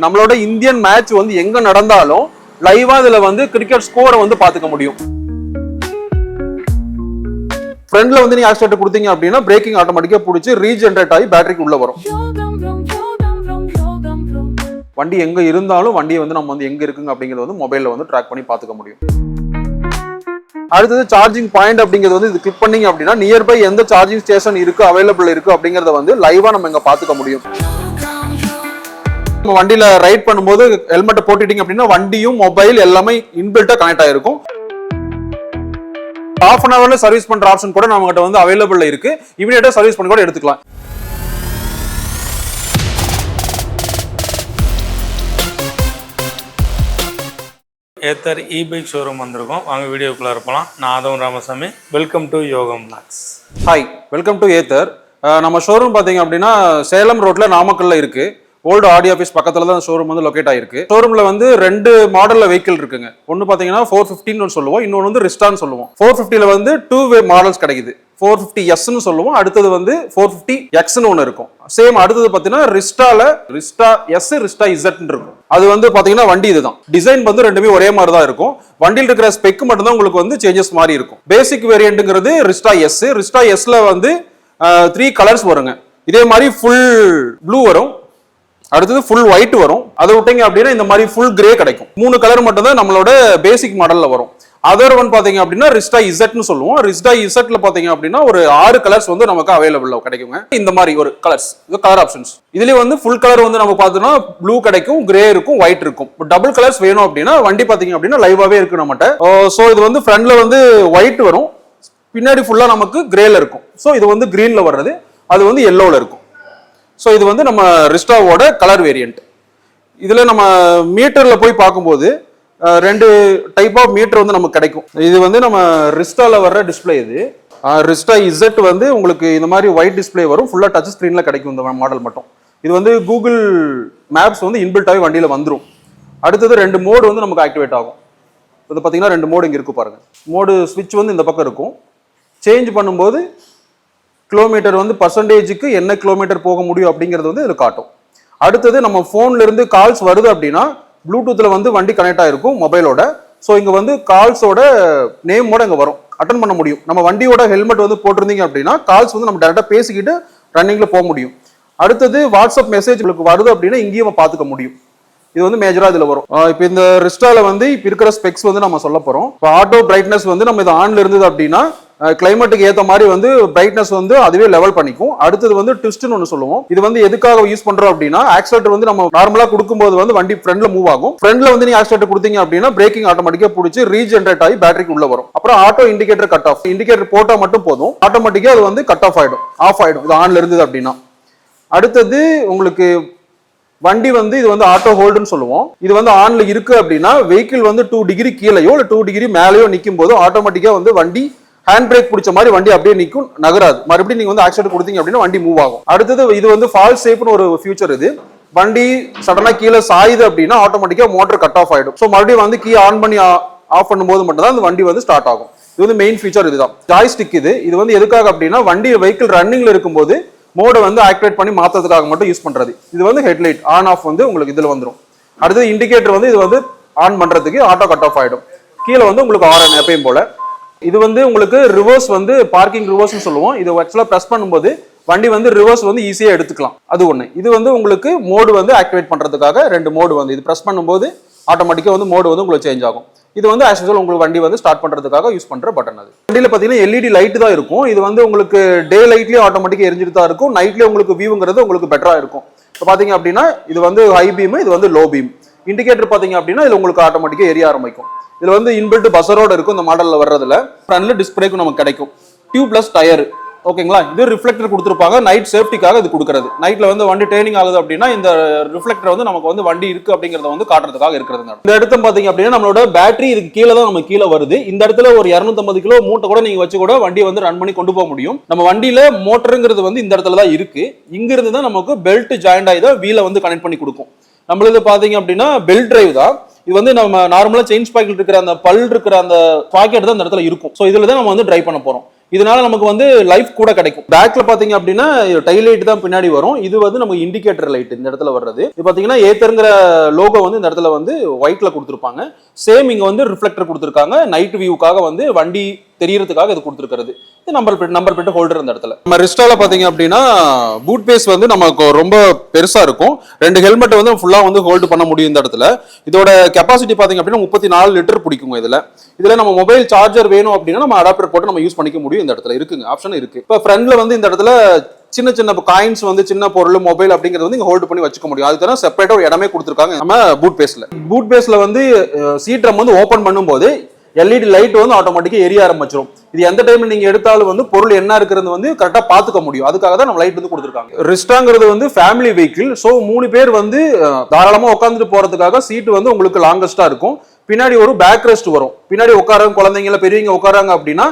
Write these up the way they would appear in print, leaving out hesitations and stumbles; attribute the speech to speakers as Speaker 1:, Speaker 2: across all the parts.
Speaker 1: நம்மளோட Indian match வந்து எங்க நடந்தாலும் லைவா இதுல வந்து கிரிக்கெட் ஸ்கோரை வந்து பாத்துக்க முடியும். ஃப்ரண்ட்ல வந்து நீங்க ஆக்சிலேட்டர் கொடுத்தீங்க அப்படின்னா பிரேக்கிங் ஆட்டோமேட்டிக்கா பிடிச்சி ரீஜெனரேட் ஆகி பேட்டரிக்கு உள்ள வரும். வண்டி எங்க இருந்தாலும் வண்டியை வந்து நம்ம வந்து எங்க இருக்குங்க அப்படிங்கறது வந்து மொபைல்ல வந்து ட்ராக் பண்ணி பாத்துக்க முடியும். அடுத்தது சார்ஜிங் பாயிண்ட் அப்படிங்கிறது வந்து இது கிளிக் பண்ணீங்க அப்படின்னா நியர்பை எந்த சார்ஜிங் ஸ்டேஷன் இருக்கு அவைலபிள் இருக்கு அப்படிங்கறத வந்து லைவா நம்ம இங்க பாத்துக்க முடியும். நம்ம வண்டியில ரைட் பண்ணும்போது ஹெல்மெட்டை போட்டுட்டீங்க அப்படின்னா வண்டியும் மொபைல் எல்லாமே இன்பில்ட்டா கனெக்ட் ஆயிருக்கும். half an hourல சர்வீஸ் பண்ற ஆப்ஷன் கூட நம்ம கிட்ட வந்து அவைலபிள் இருக்கு. இமிடியேட்டா சர்வீஸ் பண்ணி கூட எடுத்துக்கலாம்.
Speaker 2: ஏத்தர் இ-பைக் ஷோரூம் வந்திருக்கோம். வாங்க வீடியோக்குள்ளே இருப்பலாம். நான் Aadhavan Ramasamy. Welcome to Yogam blogs.
Speaker 1: Hi, welcome to Ather. நம்ம ஷோரூம் பார்த்தீங்க அப்படின்னா சேலம் ரோட்ல நாமக்கல்ல இருக்கு. ஓல்டு ஆடி ஆஃபீஸ் பக்கத்துல தான் ஷோரூம் வந்து லொகேட் ஆயிருக்கு. ஷோரூம்ல வந்து 2 மாடல்ல வெஹிக்கிள் இருக்குங்க. ஒன்னு பாத்தீங்கன்னா 450 சொல்லுவோம், இன்னொன்று வந்து ரிஸ்டான்னு சொல்லுவோம். 450ல வந்து 2 வே மாடல்ஸ் கிடைக்குது. 450S சொல்லுவோம், அடுத்தது வந்து 450X ஒன்று இருக்கும். சேம் அடுத்தது பாத்தீங்கன்னா ரிஸ்டா எஸ் ரிஸ்டா இசட் இருக்கும். அது வந்து பாத்தீங்கன்னா வண்டி இதுதான். டிசைன் வந்து ரெண்டுமே ஒரே மாதிரி தான் இருக்கும். வண்டியில் இருக்கிற ஸ்பெக் மட்டும் தான் உங்களுக்கு வந்து சேஞ்சஸ் மாதிரி இருக்கும். பேசிக் வேரியன்ட்ங்கிறது ரிஸ்டா எஸ்ல வந்து 3 கலர்ஸ் வருங்க. இதே மாதிரி ஃபுல் ப்ளூ வரும், அடுத்தது ஃபுல் ஒயிட் வரும். அதை விட்டீங்க அப்படின்னா இந்த மாதிரி ஃபுல் கிரே கிடைக்கும். 3 கலர் மட்டும் தான் நம்மளோட பேசிக் மாடல்ல வரும். அதர் ஒன் பாத்தீங்க அப்படின்னா ரிஸ்டா இசட்னு சொல்லுவோம். ரிஸ்டா இசட்ல பாத்தீங்க அப்படின்னா ஒரு 6 கலர்ஸ் வந்து நமக்கு அவைலபிள் கிடைக்குங்க. இந்த மாதிரி ஒரு கலர்ஸ், இது கலர் ஆப்ஷன்ஸ். இதுலயே வந்து ஃபுல் கலர் வந்து நம்ம பார்த்தோம்னா ப்ளூ கிடைக்கும், கிரே இருக்கும், ஒயிட் இருக்கும். டபுள் கலர்ஸ் வேணும் அப்படின்னா வண்டி பாத்தீங்க அப்படின்னா லைவாவே இருக்கு நம்மகிட்ட. சோ இது வந்து ஃப்ரண்ட்ல வந்து ஒயிட் வரும், பின்னாடி ஃபுல்லா நமக்கு கிரேல இருக்கும். சோ இது வந்து கிரீன்ல வர்றது, அது வந்து எல்லோல இருக்கும். ஸோ இது வந்து நம்ம ரிஸ்டாவோட கலர் வேரியன்ட். இதில் நம்ம மீட்டரில் போய் பார்க்கும்போது 2 டைப் ஆஃப் மீட்டர் வந்து நமக்கு கிடைக்கும். இது வந்து நம்ம ரிஸ்டாவில் வர்ற டிஸ்பிளே. இது ரிஸ்டா இசட் வந்து உங்களுக்கு இந்த மாதிரி ஒயிட் டிஸ்பிளே வரும், ஃபுல்லாக டச் ஸ்க்ரீனில் கிடைக்கும் இந்த மாடல் மட்டும். இது வந்து கூகுள் மேப்ஸ் வந்து இன்பில்ட்டாகவே வண்டியில் வந்துடும். அடுத்தது 2 மோடு வந்து நமக்கு ஆக்டிவேட் ஆகும். இது பார்த்தீங்கன்னா 2 மோடு இங்கே இருக்கு பாருங்க. மோடு ஸ்விட்ச் வந்து இந்த பக்கம் இருக்கும். சேஞ்ச் பண்ணும்போது கிலோமீட்டர் வந்து பர்சன்டேஜுக்கு என்ன கிலோமீட்டர் போக முடியும் அப்படிங்கிறது வந்து இதில் காட்டும். அடுத்தது நம்ம ஃபோன்ல இருந்து கால்ஸ் வருது அப்படின்னா ப்ளூடூத்ல வந்து வண்டி கனெக்ட் ஆயிருக்கும் மொபைலோட. ஸோ இங்க வந்து கால்ஸோட நேமோட இங்க வரும், அட்டன் பண்ண முடியும். நம்ம வண்டியோட ஹெல்மெட் வந்து போட்டிருந்தீங்க அப்படின்னா கால்ஸ் வந்து நம்ம டேரக்டா பேசிக்கிட்டு ரன்னிங்ல போக முடியும். அடுத்தது வாட்ஸ்அப் மெசேஜ் உங்களுக்கு வருது அப்படின்னா இங்கேயும் நம்ம பார்த்துக்க முடியும். இது வந்து மேஜரா இதுல வரும். இப்போ இந்த ரிஸ்டால வந்து இப்ப இருக்கிற ஸ்பெக்ஸ் வந்து நம்ம சொல்ல போறோம். இப்போ ஆட்டோ பிரைட்னஸ் வந்து நம்ம இது ஆன்ல இருந்தது அப்படின்னா கிளைமேட்டுக்கு ஏற்ற மாதிரி வந்து பிரைட்னஸ் வந்து அதுவே லெவல் பண்ணிக்கும். அடுத்தது வந்து ட்விஸ்ட்னு ஒன்று சொல்லுவோம். இது வந்து எதுக்காக யூஸ் பண்றோம் அப்படின்னா ஆக்சிலேட்டர் வந்து நம்ம நார்மலா கொடுக்கும்போது வந்து வண்டி ஃப்ரண்ட்ல மூவ் ஆகும். ஃப்ரண்ட்ல வந்து நீங்க ஆக்சிலேட்டர் கொடுத்தீங்க அப்படின்னா பிரேக்கிங் ஆட்டோமேட்டிக்கா பிடிச்சி ரீஜெனரேட் ஆகி பேட்டரிக்கு உள்ள வரும். அப்புறம் auto indicator cut off, indicator போட்டா மட்டும் போதும், ஆட்டோமேட்டிக்கா அது வந்து கட் ஆஃப் ஆயிடும் இது ஆன்ல இருந்தது அப்படின்னா. அடுத்தது உங்களுக்கு வண்டி வந்து இது வந்து ஆட்டோ ஹோல்டுன்னு சொல்லுவோம். இது வந்து ஆன்ல இருக்கு அப்படின்னா வெஹிக்கிள் வந்து 2 டிகிரி கீழேயோ இல்லை 2 டிகிரி மேலேயோ நிற்கும் போது ஆட்டோமேட்டிக்கா வந்து வண்டி ஹேண்ட் பிரேக் பிடிச்ச மாதிரி வண்டி அப்படியே நிற்கும், நகராது. மறுபடியும் நீங்க வந்து ஆக்சிலேட்டர் கொடுத்தீங்க அப்படின்னா வண்டி மூவ் ஆகும். அடுத்தது இது வந்து ஃபால் சேஃப்னு ஒரு ஃபியூச்சர். இது வண்டி சடனா கீழே சாயுது அப்படின்னா ஆட்டோமேட்டிக்கா மோட்டர் கட் ஆஃப் ஆயிடும். ஸோ மறுபடியும் வந்து கீ ஆன் பண்ணி ஆஃப் பண்ணும்போது மட்டும் தான் அந்த வண்டி வந்து ஸ்டார்ட் ஆகும். இது வந்து மெயின் ஃபீச்சர். இதுதான் ஜாய்ஸ்டிக். இது வந்து எதுக்காக அப்படின்னா வண்டி வெஹிக்கிள் ரன்னிங்ல இருக்கும்போது மோடை வந்து ஆக்டிவேட் பண்ணி மாத்துறதுக்காக மட்டும் யூஸ் பண்றது. இது வந்து ஹெட்லைட் ஆன் ஆஃப் வந்து உங்களுக்கு இதுல வந்துடும். அடுத்தது இண்டிகேட்டர் வந்து இது வந்து ஆன் பண்றதுக்கு ஆட்டோ கட் ஆஃப் ஆயிடும். கீழே வந்து உங்களுக்கு ஆரன் எப்பயும் போல. இது வந்து உங்களுக்கு ரிவர்ஸ் வந்து பார்க்கிங் ரிவர்ஸ்னு சொல்லுவோம். இது ஆக்சுவலா பிரஸ் பண்ணும்போது வண்டி வந்து ரிவர்ஸ் வந்து ஈஸியா எடுத்துக்கலாம். அது ஒண்ணு. இது வந்து உங்களுக்கு மோடு வந்து ஆக்டிவேட் பண்றதுக்காக 2 மோடு வந்து இது பிரஸ் பண்ணும்போது ஆட்டோமேட்டிக்கா வந்து மோடு வந்து உங்களுக்கு சேஞ்ச் ஆகும். இது வந்து ஆஸ் யூசுவல் உங்களுக்கு வண்டி வந்து ஸ்டார்ட் பண்றதுக்காக யூஸ் பண்ற பட்டன். அது வண்டியில பாத்தீங்கன்னா எல்இடி லைட் தான் இருக்கும். இது வந்து உங்களுக்கு டே லைட்லயும் ஆட்டோமேட்டிக்கா எரிஞ்சிட்டு தான் இருக்கும். நைட்லயே உங்களுக்கு வியூங்கிறது உங்களுக்கு பெட்டரா இருக்கும். இப்போ பாத்தீங்க அப்படின்னா இது வந்து ஹை பீம், இது வந்து லோ பீம். இண்டிகேட்டர் பாத்தீங்க அப்படின்னா இது உங்களுக்கு ஆட்டோமேட்டிக்கா எரிய ஆரம்பிக்கும். இதுல வந்து இன்பில்ட் பஸரோட இருக்கும் இந்த மாடல்ல வர்றதுல. ஃப்ரண்ட்ல டிஸ்பிளேக்கும் நமக்கு கிடைக்கும். டியூப்லெஸ் டயர், ஓகேங்களா. இது ரிஃப்ளெக்டர் கொடுத்துருப்பாங்க நைட் சேஃப்டிக்காக இது கொடுக்குறது. நைட்ல வந்து வண்டி ட்ரெயினிங் ஆகுது அப்படின்னா இந்த ரிஃப்ளெக்டர் வந்து நமக்கு வந்து வண்டி இருக்கு அப்படிங்கறத வந்து காட்டுறதுக்காக இருக்கிறது. இந்த இடத்துல பாத்தீங்க அப்படின்னா நம்மளோட பேட்டரி இதுக்கு கீழே தான் நம்ம கீழே வருது. இந்த இடத்துல ஒரு 250 கிலோ மூட்டை கூட நீங்க வச்சு கூட வண்டி வந்து ரன் பண்ணி கொண்டு போக முடியும். நம்ம வண்டியில மோட்டருங்கிறது வந்து இந்த இடத்துல தான் இருக்கு. இங்க இருந்து தான் நமக்கு பெல்ட் ஜாயிண்ட் ஆகி தான் வீலை வந்து கனெக்ட் பண்ணி கொடுக்கும். நம்மளது பாத்தீங்க அப்படின்னா பெல்ட் டிரைவ் தான். இது வந்து நம்ம நார்மலா செயின் பாக்கெட் இருக்கிற அந்த பல் இருக்கிற அந்த பாக்கெட் தான் இந்த இடத்துல இருக்கும். ஸோ இதுல தான் நம்ம வந்து டிரைவ் பண்ண போறோம். இதனால நமக்கு வந்து லைஃப் கூட கிடைக்கும். பேக்ல பாத்தீங்க அப்படின்னா டைல் லைட் தான் பின்னாடி வரும். இது வந்து நமக்கு இண்டிகேட்டர் லைட் இந்த இடத்துல வர்றது. இது பாத்தீங்கன்னா ஏத்தர்ங்கிற லோகோ வந்து இந்த இடத்துல வந்து ஒயிட்ல கொடுத்துருப்பாங்க. சேம் இங்க வந்து ரிஃப்ளெக்டர் கொடுத்துருக்காங்க. நைட் வியூக்காக வந்து வண்டி தெரியறதுக்காக இது கொடுத்துருக்கிறது. இது நம்பர் பிளேட் ஹோல்டர் இந்த இடத்துல. நம்ம ரிஸ்டால பாத்தீங்க அப்படின்னா பூட் பேஸ் வந்து நமக்கு ரொம்ப பெருசா இருக்கும். 2 ஹெல்மெட் வந்து ஃபுல்லா வந்து ஹோல்டு பண்ண முடியும் இந்த இடத்துல. இதோட கெப்பாசிட்டி பாத்தீங்க அப்படின்னா 34 லிட்டர் பிடிக்குங்க. இதுல நம்ம மொபைல் சார்ஜர் வேணும் அப்படின்னா நம்ம அடாப்டர் போட்டு நம்ம யூஸ் பண்ணிக்க முடியும். இந்த இடத்துல இருக்குங்க, ஆப்ஷன் இருக்கு. இப்ப ஃப்ரண்ட்ல வந்து இந்த இடத்துல சின்ன சின்ன காயின்ஸ் வந்து சின்ன பொருள் மொபைல் அப்படிங்கிறது வந்து இங்க ஹோல்ட் பண்ணி வச்சுக்க முடியும். அதுக்கான செப்பரேட்டா ஒரு இடமே கொடுத்துருக்காங்க நம்ம பூட் பேஸ்ல வந்து சீட் ரம் வந்து ஓபன் பண்ணும்போது எல்இடி லைட் வந்து ஆட்டோமேட்டிக்கா எரிய ஆரம்பிச்சிடும். இது எந்த டைம்ல நீங்க எடுத்தாலும் வந்து பொருள் என்ன இருக்கிறது வந்து கரெக்டா பாத்துக்க முடியும். அதுக்காக தான் நம்ம லைட் வந்து கொடுத்துருக்காங்க. ரிஸ்டாங்கிறது வந்து ஃபேமிலி வெஹிக்கிள். ஸோ 3 பேர் வந்து தாராளமா உட்காந்துட்டு போறதுக்காக சீட் வந்து உங்களுக்கு லாங்கஸ்டா இருக்கும். பின்னாடி ஒரு பேக் ரெஸ்ட் வரும். பின்னாடி உட்காராங்க குழந்தைங்கள பெரியவங்க உட்காராங்க அப்படின்னா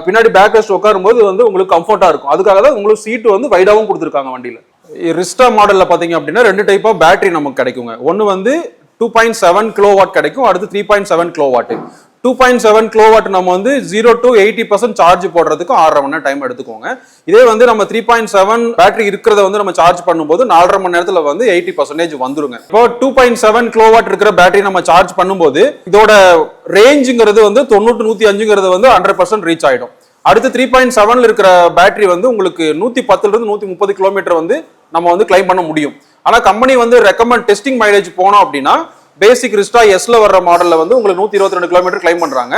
Speaker 1: பின்னாடி பேக் ரெஸ்ட் உட்காரும் போது வந்து உங்களுக்கு கம்ஃபர்ட்டா இருக்கும். அதுக்காக தான் உங்களுக்கு சீட் வந்து வைடாவும் கொடுத்துருக்காங்க வண்டியில. ரிஸ்டா மாடல்ல பாத்தீங்க அப்படின்னா 2 டைப் ஆஃப் பேட்டரி நமக்கு கிடைக்குங்க. ஒன்னு வந்து 2.7 கிலோவாட் கிடைக்கும். அடுத்து 3.7 கிலோவாட். 2.7 கிலோவாட் நம்ம வந்து 0 to 80% சார்ஜ் போடுறதுக்கு 6.5 மணி நேரம் டைம் எடுத்துக்கோங்க. இதே வந்து நம்ம 3.7 பேட்டரி இருக்கிறத வந்து நம்ம சார்ஜ் பண்ணும்போது 4.5 மணி நேரத்துல வந்து 80% வந்துருங்க. இப்போ 2.7 கிலோவாட் இருக்கிற பேட்டரி நம்ம சார்ஜ் பண்ணும்போது இதோட ரேஞ்சுங்கிறது வந்து 90-105ங்கிறது வந்து 100% ரீச் ஆயிடும். அடுத்து 3.7 இருக்கிற பேட்டரி வந்து உங்களுக்கு 110 இருந்து 130 கிலோமீட்டர் வந்து நம்ம வந்து கிளைம் பண்ண முடியும். ஆனா கம்பெனி வந்து ரெக்கமெண்ட் டெஸ்டிங் மைலேஜ் போனோம் அப்படின்னா பேசிக் ரிஸ்டா எஸ்ல வர்ற மாடல்ல வந்து உங்களுக்கு 122 கிலோமீட்டர் கிளைம் பண்றாங்க.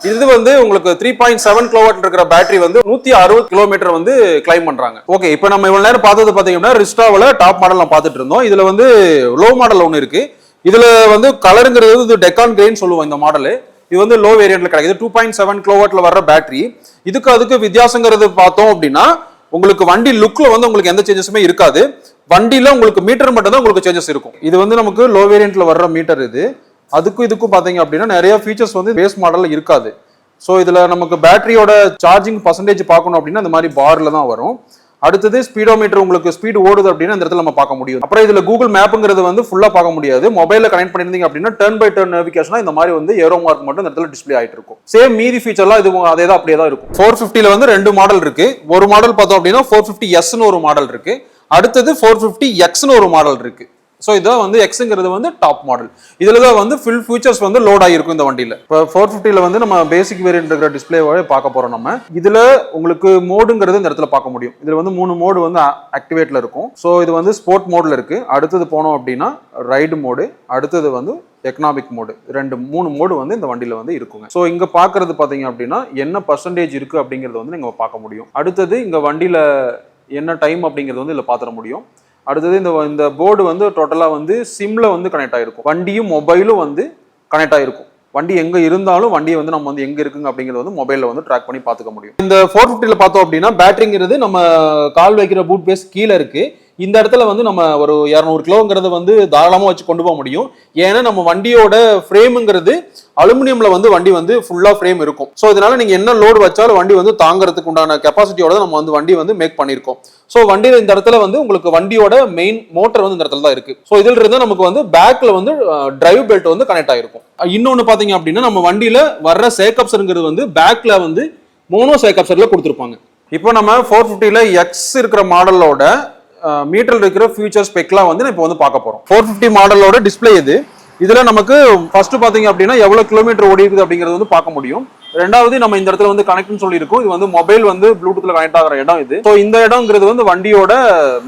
Speaker 1: இது வந்து உங்களுக்கு 3.7 கிலோவாட் இருக்கிற பேட்டரி வந்து 160 கிலோமீட்டர் வந்து கிளைம் பண்றாங்க. ஓகே, இப்போ நம்ம இவ்வளவு நேரம் பார்த்தது பாத்தீங்கன்னா ரிஸ்டாவில் டாப் மாடல் நம்ம பார்த்துட்டு இருந்தோம். இதுல வந்து லோ மாடல் ஒன்று இருக்கு. இதுல வந்து கலருங்கிறது வந்து டெக்கான் கிரேன்னு சொல்லுவோம் இந்த மாடல். இது வந்து லோ வேரியன்ட்ல கிடைக்குது. 2.7 கிலோவாட்ல வர்ற பேட்டரி. அதுக்கு வித்தியாசங்கிறது பார்த்தோம் அப்படின்னா உங்களுக்கு வண்டி லுக்ல வந்து உங்களுக்கு எந்த சேஞ்சஸுமே இருக்காது. வண்டியில உங்களுக்கு மீட்டர் மட்டும் தான் உங்களுக்கு சேஞ்சஸ் இருக்கும். இது வந்து நமக்கு லோ வேரியன்ட்ல வர்ற மீட்டர். இதுக்கும் பாத்தீங்க அப்படின்னா நிறைய ஃபீச்சர்ஸ் வந்து பேஸ் மாடல்ல இருக்காது. ஸோ இதுல நமக்கு பேட்டரியோட சார்ஜிங் பர்சன்டேஜ் பார்க்கணும் அப்படின்னா இந்த மாதிரி பார்ல தான் வரும். அடுத்தது ஸ்பீடோமீட்டர், உங்களுக்கு ஸ்பீடு ஓடுது அப்படின்னா இந்த இடத்துல நம்ம பார்க்க முடியும். அப்புறம் இதுல கூகுள் மேப்புங்கிறது வந்து ஃபுல்லா பார்க்க முடியாது. மொபைல்ல கனெக்ட் பண்ணிருந்தீங்க அப்படின்னா டர்ன் பை டர்ன் நேவிகேஷனா இந்த மாதிரி வந்து ஏரோ மார்க் மட்டும் இந்த இடத்துல டிஸ்ப்ளே ஆயிட்டு இருக்கும். சேம் மீதி ஃபீச்சர்லாம் இது அதே தான் அப்படியே தான் இருக்கும். 450ல வந்து 2 மாடல் இருக்கு. ஒரு மாடல் பார்த்தோம் அப்படின்னா 450S ஒரு மாடல் இருக்கு. அடுத்தது 450X ஒரு மாடல் இருக்கு. ஸோ இதான் வந்து எக்ஸுங்கிறது வந்து டாப் மாடல். இதுல தான் வந்து ஃபுல் ஃபியூச்சர்ஸ் வந்து லோட் ஆகிருக்கும் இந்த வண்டியில. இப்போ 450ல வந்து நம்ம பேசிக் வேரியன்ட் இருக்கிற டிஸ்பிளேவே பார்க்க போறோம். நம்ம இதுல உங்களுக்கு மோடுங்கிறது இந்த இடத்துல பார்க்க முடியும். இதுல வந்து 3 மோடு வந்து ஆக்டிவேட்ல இருக்கும். ஸோ இது வந்து ஸ்போர்ட் மோட்ல இருக்கு. அடுத்தது போனோம் அப்படின்னா ரைடு மோடு, அடுத்தது வந்து எக்கனாமிக் மோடு. 3 மோடு வந்து இந்த வண்டியில வந்து இருக்குங்க. ஸோ இங்க பாக்குறது பாத்தீங்க அப்படின்னா என்ன பர்சன்டேஜ் இருக்கு அப்படிங்கறது வந்து நீங்க பார்க்க முடியும். அடுத்தது இங்க வண்டியில என்ன டைம் அப்படிங்கிறது வந்து இதுல பாத்திர முடியும். அடுத்தது இந்த போர்டு வந்து டோட்டலா வந்து சிம்ல வந்து கனெக்ட் ஆயிருக்கும். வண்டியும் மொபைலும் வந்து கனெக்ட் ஆயிருக்கும். வண்டி எங்க இருந்தாலும் வண்டியை வந்து நம்ம வந்து எங்க இருக்குங்க அப்படிங்கிறது வந்து மொபைல்ல வந்து ட்ராக் பண்ணி பாத்துக்க முடியும். இந்த 450ல பார்த்தோம் அப்படின்னா பேட்டரிங்கிறது நம்ம கால் வைக்கிற பூட் பேஸ் கீழே இருக்கு. இந்த இடத்துல வந்து நம்ம ஒரு 200 கிலோங்கிறத வந்து தாராளமா வச்சு கொண்டு போக முடியும். ஏன்னா நம்ம வண்டியோட ஃப்ரேமுங்கிறது அலுமினியம்ல வந்து வண்டி வந்து ஃபுல்லா ஃப்ரேம் இருக்கும். ஸோ இதனால நீங்க என்ன லோடு வச்சாலும் வண்டி வந்து தாங்கறதுக்கு உண்டான கெப்பாசிட்டியோட நம்ம வந்து வண்டி வந்து மேக் பண்ணிருக்கோம். ஸோ வண்டியில இந்த இடத்துல வந்து உங்களுக்கு வண்டியோட மெயின் மோட்டர் வந்து இந்த இடத்துல தான் இருக்கு. ஸோ இதுல இருந்து நமக்கு வந்து பேக்ல வந்து டிரைவ் பெல்ட் வந்து கனெக்ட் ஆயிருக்கும். இன்னொன்னு பாத்தீங்க அப்படின்னா நம்ம வண்டியில வர்ற சேக்கப்ஸ்ங்கிறது வந்து பேக்ல வந்து மோனோ சேக்கப்ஸ்ல கொடுத்துருப்பாங்க. இப்போ நம்ம 450ல எக்ஸ் இருக்கிற மாடலோட மீட்டர் இருக்கிற ஃபியூச்சர் ஸ்பெக்லாம் வந்து இப்போ வந்து பார்க்க போறோம். 450 மாடலோட டிஸ்பிளே இதுல நமக்கு ஃபர்ஸ்ட் பாத்தீங்க அப்படின்னா எவ்வளவு கிலோமீட்டர் ஓடி இருக்குது அப்படிங்கிறது வந்து பார்க்க முடியும். ரெண்டாவது நம்ம இந்த இடத்துல வந்து கனெக்ட்னு சொல்லியிருக்கோம். இது வந்து மொபைல் வந்து ப்ளூடூத்ல கனெக்ட் ஆகிற இடம் இது. ஸோ இந்த இடம்ங்கிறது வந்து வண்டியோட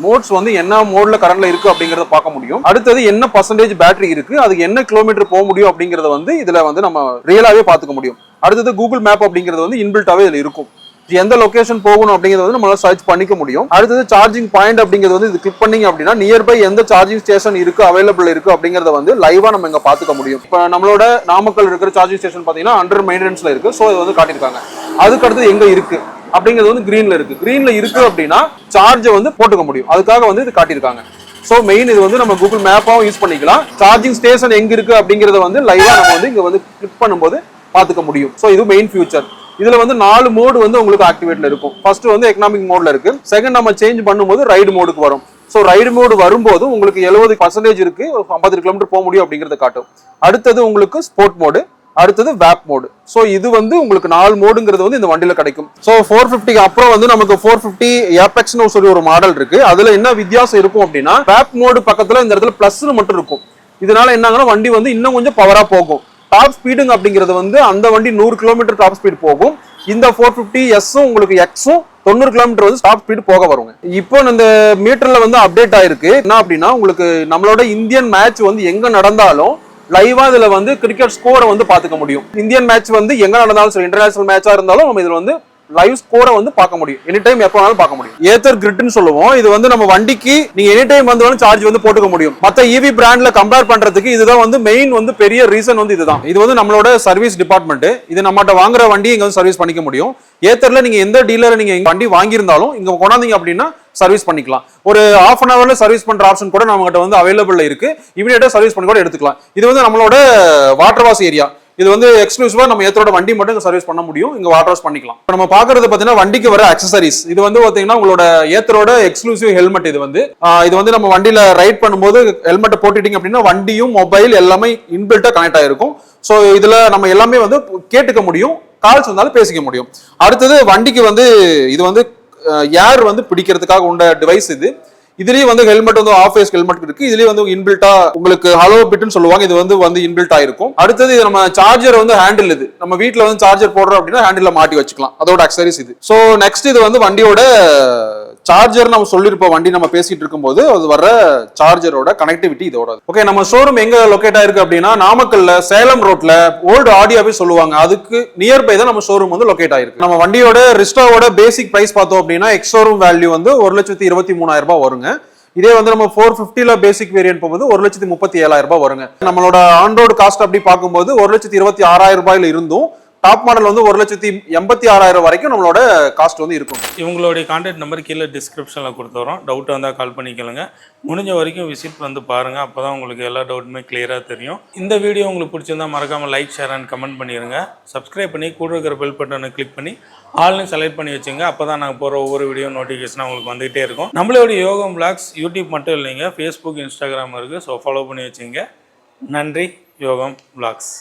Speaker 1: மோட்ஸ் வந்து என்ன மோட்ல கரண்ட்ல இருக்கு அப்படிங்கறத பார்க்க முடியும். அடுத்தது என்ன பர்சன்டேஜ் பேட்டரி இருக்கு, அதுக்கு என்ன கிலோமீட்டர் போக முடியும் அப்படிங்கறத வந்து இதுல வந்து நம்ம ரியலாவே பார்த்துக்க முடியும். அடுத்தது கூகுள் மேப் அப்படிங்கிறது வந்து இன்பில்ட்டாவே இதுல இருக்கும். எந்த லொகேஷன் போகணும் அப்படிங்கிறது வந்து நம்மளால சர்ச் பண்ணிக்க முடியும். அடுத்தது சார்ஜிங் பாயிண்ட் அப்படிங்கிறது வந்து இது கிளிக் பண்ணீங்க அப்படின்னா நியர்பை எந்த சார்ஜிங் ஸ்டேஷன் இருக்கு அவைலபிள் இருக்கு அப்படிங்கறத வந்து லைவா நம்ம இங்க பாத்துக்க முடியும். இப்ப நம்மளோட நாமக்கல் இருக்கிற சார்ஜிங் ஸ்டேஷன் பாத்தீங்கன்னா அண்டர் மெயின்டெனன்ஸ்ல இருக்கு. ஸோ இது வந்து காட்டியிருக்காங்க. அதுக்கு அடுத்து எங்க இருக்கு அப்படிங்கிறது வந்து கிரீன்ல இருக்கு. கிரீன்ல இருக்கு அப்படின்னா சார்ஜை வந்து போட்டுக்க முடியும். அதுக்காக வந்து இது காட்டியிருக்காங்க. ஸோ மெயின் இது வந்து நம்ம கூகுள் மேப்பாவும் யூஸ் பண்ணிக்கலாம். சார்ஜிங் ஸ்டேஷன் எங்க இருக்கு அப்படிங்கறத வந்து லைவா நம்ம வந்து இங்க வந்து கிளிக் பண்ணும்போது பாத்துக்க முடியும். ஸோ இது மெயின் ஃபியூச்சர். இதுல வந்து 4 மோடு வந்து உங்களுக்கு ஆக்டிவேட்ல இருக்கும். ஃபர்ஸ்ட் வந்து எக்கனாமிக் மோட்ல இருக்கு. செகண்ட் நம்ம சேஞ்ச் பண்ணும்போது ரைடு மோடுக்கு வரும். ஸோ ரைடு மோடு வரும்போது உங்களுக்கு 70% இருக்கு, 50 கிலோமீட்டர் போக முடியும் அப்படிங்கறத காட்டும். அடுத்தது உங்களுக்கு ஸ்போர்ட் மோடு, அடுத்தது வேப் மோடு. ஸோ இது வந்து உங்களுக்கு 4 மோடுங்கிறது வந்து இந்த வண்டியில கிடைக்கும். ஸோ 450 அப்புறம் வந்து நமக்கு 450 ஏபெக்ஸ்னு சொல்லி ஒரு மாடல் இருக்கு. அதுல என்ன வித்தியாசம் இருக்கும் அப்படின்னா வேப் மோடு பக்கத்துல இந்த இடத்துல பிளஸ்னு மட்டும் இருக்கும். இதனால என்னங்கன்னா வண்டி வந்து இன்னும் கொஞ்சம் பவரா போகும். டாப் ஸ்பீடுங்க அப்படிங்கிறது வந்து அந்த வண்டி 100 கிலோமீட்டர் டாப் ஸ்பீடு போகும். இந்த 450 எஸ்ஸும் உங்களுக்கு எக்ஸும் 90 கிலோமீட்டர் வந்து டாப் ஸ்பீடு போக வருங்க. இப்போ இந்த மீட்டர்ல வந்து அப்டேட் ஆயிருக்கு. என்ன அப்படின்னா உங்களுக்கு நம்மளோட இந்தியன் மேட்ச் வந்து எங்க நடந்தாலும் லைவா இதுல வந்து கிரிக்கெட் ஸ்கோரை வந்து பாத்துக்க முடியும். இந்தியன் மேட்ச் வந்து எங்க நடந்தாலும் சரி, இன்டர்நேஷனல் மேட்சா இருந்தாலும் நம்ம இதுல வந்து லைவ் ஸ்கோரை வந்து பார்க்க முடியும். எனி டைம் எப்போ வேணாலும் பார்க்க முடியும். ஏத்தர் கிரிட்னு சொல்லுவோம். இது வந்து நம்ம வண்டிக்கு நீங்க எனி டைம் வந்தாலும் சார்ஜ் வந்து போட்டுக்க முடியும். மத்த ஈவி பிராண்ட்ல கம்பேர் பண்றதுக்கு இதுதான் வந்து மெயின் வந்து பெரிய ரீசன் வந்து இதுதான். இது வந்து நம்மளோட சர்வீஸ் டிபார்ட்மெண்ட். இது நம்மகிட்ட வாங்குற வண்டி இங்க வந்து சர்வீஸ் பண்ணிக்க முடியும். ஏத்தர்ல நீங்க எந்த டீலர் நீங்க வண்டி வாங்கியிருந்தாலும் இங்க கொண்டாந்தீங்க அப்படின்னா சர்வீஸ் பண்ணிக்கலாம். ஒரு half an hourல சர்வீஸ் பண்ற ஆப்ஷன் கூட நம்ம கிட்ட வந்து அவைலபிள்ல இருக்கு. இமிடியேட்டா சர்வீஸ் பண்ணி கூட எடுத்துக்கலாம். இது வந்து நம்மளோட வாட்டர் வாஷ் ஏரியா. இது வந்து எக்ஸ்க்ளூசிவா நம்ம ஏத்தரோட வண்டி மட்டும் சர்வீஸ் பண்ண முடியும். இங்க வாட்டர் வாஷ் பண்ணிக்கலாம். இப்போ நம்ம பாக்குறது பாத்தீங்கன்னா வண்டிக்கு வர அக்சசரிஸ். இது வந்து பாத்தீங்கன்னா உங்களோட ஏத்தரோட எக்ஸ்க்ளூசிவ் ஹெல்மெட். இது வந்து நம்ம வண்டியில ரைட் பண்ணும்போது ஹெல்மெட் போட்டுட்டீங்க அப்படின்னா வண்டியும் மொபைல் எல்லாமே இன்பில்ட்டா கனெக்ட் ஆயிருக்கும். ஸோ இதுல நம்ம எல்லாமே வந்து கேட்டுக்க முடியும். கால்ஸ் வந்தாலும் பேசிக்க முடியும். அடுத்தது வண்டிக்கு வந்து இது வந்து ஏர் வந்து பிடிக்கிறதுக்காக உண்ட டிவைஸ் இது. இதுலயும் வந்து ஹெல்மெட் வந்து ஆஃப் ஃபேஸ் ஹெல்மெட் இருக்கு. இதுலயும் வந்து இன்பில்ட்டா உங்களுக்கு ஹலோ பிட்னு சொல்லுவாங்க. இது வந்து இன்பில்ட் ஆயிருக்கும். அடுத்தது இது நம்ம சார்ஜர் வந்து ஹேண்டில். இது நம்ம வீட்ல வந்து சார்ஜர் போடுறோம் அப்படின்னா ஹேண்டில்ல மாட்டி வச்சுக்கலாம். அதோட அக்சசரிஸ் இது. ஸோ நெக்ஸ்ட் இது வந்து வண்டியோட சார்ஜர் நம்ம சொல்லிருப்போம். வண்டி நம்ம பேசிட்டு இருக்கும்போது அது வர சார்ஜரோட கனெக்டிவிட்டி இதோட. ஓகே, நம்ம ஷோரூம் எங்க லொகேட் ஆயிருக்கு அப்படின்னா நாமக்கல்ல சேலம் ரோட்ல ஓல்டு ஆடி ஆபீஸ் சொல்லுவாங்க. அதுக்கு நியர்பை தான் நம்ம ஷோரூம் வந்து லொகேட் ஆயிருக்கு. நம்ம வண்டியோட ரிஸ்டாவோட பேசிக் பிரைஸ் பார்த்தோம் அப்படின்னா எக்ஸ் ஷோரூம் வேல்யூ வந்து 1,23,000 வருங்க. இதே வந்து நம்ம 450ல பேசிக் வேரியன்ட் போகும்போது 1,37,000 வருங்க. நம்மளோட ஆன் ரோடு காஸ்ட் அப்படி பார்க்கும்போது 1,26,000 இருந்தும் டாப் மாடல் வந்து 1,86,000 வரைக்கும் நம்மளோட காஸ்ட் வந்து இருக்கும்.
Speaker 2: இவங்களுடைய கான்டாக்ட் நம்பர் கீழே டிஸ்கிரிப்ஷனில் கொடுத்துறோம். டவுட் வந்தால் கால் பண்ணிக்கலுங்க. முடிஞ்ச வரைக்கும் விசிட் வந்து பாருங்கள். அப்போ தான் உங்களுக்கு எல்லா டவுட்டுமே கிளியராக தெரியும். இந்த வீடியோ உங்களுக்கு பிடிச்சிருந்தா மறக்காமல் லைக், ஷேர் அண்ட் கமெண்ட் பண்ணிடுங்க. சப்ஸ்கிரைப் பண்ணி கூட இருக்கிற பெல் பட்டனை கிளிக் பண்ணி ஆல்னு செலக்ட் பண்ணி வச்சுங்க. அப்போ தான் நாங்கள் போகிற ஒவ்வொரு வீடியோ நோட்டிஃபிகேஷனாக உங்களுக்கு வந்துகிட்டே இருக்கும். நம்மளோட யோகம் விளாக்ஸ் யூடியூப் மட்டும் இல்லைங்க, ஃபேஸ்புக், இன்ஸ்டாகிராம் இருக்குது. ஸோ ஃபாலோ பண்ணி வச்சுங்க. நன்றி. யோகம் விளாக்ஸ்.